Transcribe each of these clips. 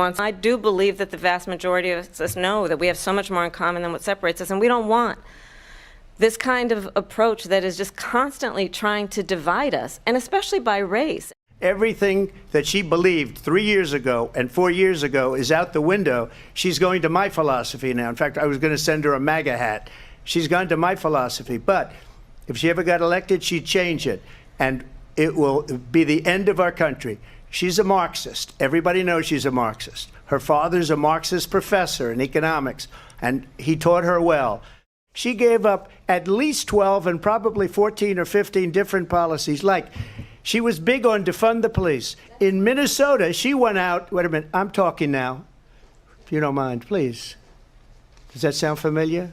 I do believe that the vast majority of us know that we have so much more in common than what separates us, and we don't want this kind of approach that is just constantly trying to divide us, and especially by race. Everything that she believed 3 years ago and 4 years ago is out the window. She's going to my philosophy now. In fact, I was going to send her a MAGA hat. She's gone to my philosophy. But if she ever got elected, she'd change it. And it will be the end of our country. She's a Marxist. Everybody knows she's a Marxist. Her father's a Marxist professor in economics, and he taught her well. She gave up at least 12 and probably 14 or 15 different policies. Like, she was big on defund the police. In Minnesota, she went out, wait a minute, I'm talking now, if you don't mind, please. Does that sound familiar?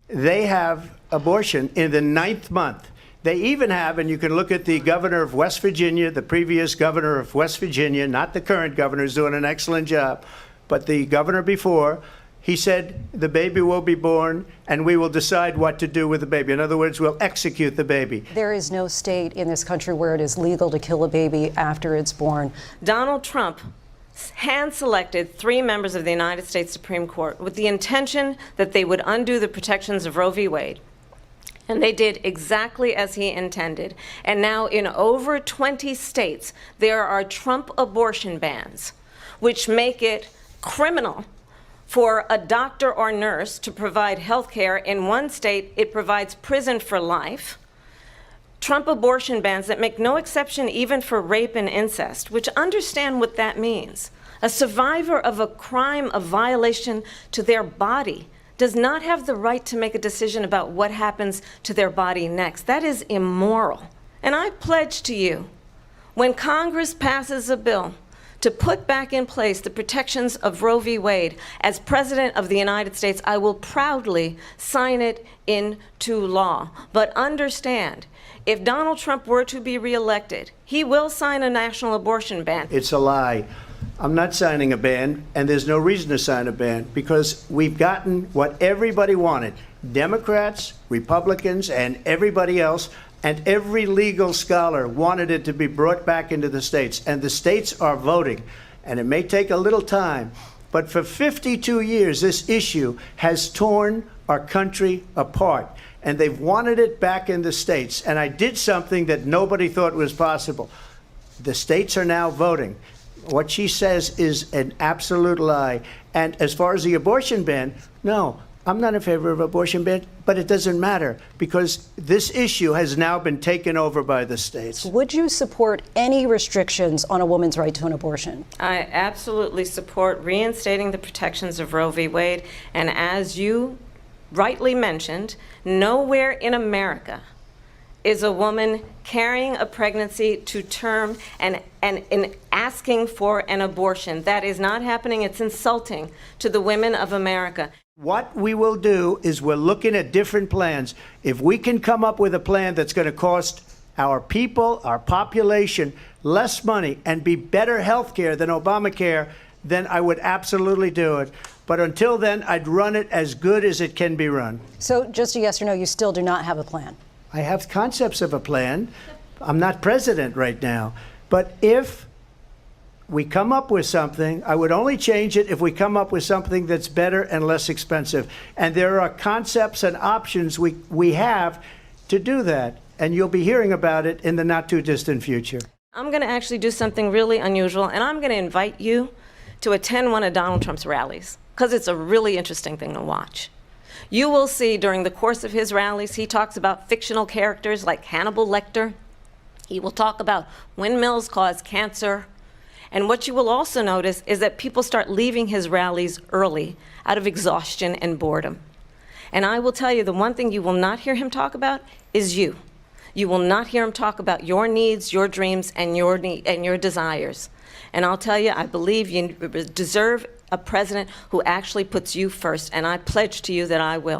They have abortion in the 9th month. They even have, and you can look at the governor of West Virginia, the previous governor of West Virginia, not the current governor, who's doing an excellent job, but the governor before, he said the baby will be born and we will decide what to do with the baby. In other words, we'll execute the baby. There is no state in this country where it is legal to kill a baby after it's born. Donald Trump hand-selected 3 members of the United States Supreme Court with the intention that they would undo the protections of Roe v. Wade. And they did exactly as he intended. And now in over 20 states, there are Trump abortion bans, which make it criminal for a doctor or nurse to provide health care. In one state, it provides prison for life. Trump abortion bans that make no exception even for rape and incest, which understand what that means. A survivor of a crime of violation to their body does not have the right to make a decision about what happens to their body next. That is immoral. And I pledge to you, when Congress passes a bill to put back in place the protections of Roe v. Wade, as President of the United States, I will proudly sign it into law. But understand, if Donald Trump were to be reelected, he will sign a national abortion ban. It's a lie. I'm not signing a ban, and there's no reason to sign a ban, because we've gotten what everybody wanted. Democrats, Republicans, and everybody else, and every legal scholar wanted it to be brought back into the states, and the states are voting. And it may take a little time, but for 52 years, this issue has torn our country apart, and they've wanted it back in the states. And I did something that nobody thought was possible. The states are now voting. What she says is an absolute lie. And as far as the abortion ban, no, I'm not in favor of abortion ban, but it doesn't matter because this issue has now been taken over by the states. Would you support any restrictions on a woman's right to an abortion? I absolutely support reinstating the protections of Roe v. Wade. And as you rightly mentioned, nowhere in America is a woman carrying a pregnancy to term and asking for an abortion. That is not happening. It's insulting to the women of America. What we will do is we're looking at different plans. If we can come up with a plan that's going to cost our people, our population, less money and be better health care than Obamacare, then I would absolutely do it. But until then, I'd run it as good as it can be run. So just a yes or no, you still do not have a plan? I have concepts of a plan. I'm not president right now. But if we come up with something, I would only change it if we come up with something that's better and less expensive. And there are concepts and options we have to do that. And you'll be hearing about it in the not too distant future. I'm going to actually do something really unusual, and I'm going to invite you to attend one of Donald Trump's rallies, because it's a really interesting thing to watch. You will see during the course of his rallies, he talks about fictional characters like Hannibal Lecter. He will talk about windmills cause cancer. And what you will also notice is that people start leaving his rallies early out of exhaustion and boredom. And I will tell you, the one thing you will not hear him talk about is you. You will not hear him talk about your needs, your dreams, and your desires. And I'll tell you, I believe you deserve a president who actually puts you first, and I pledge to you that I will.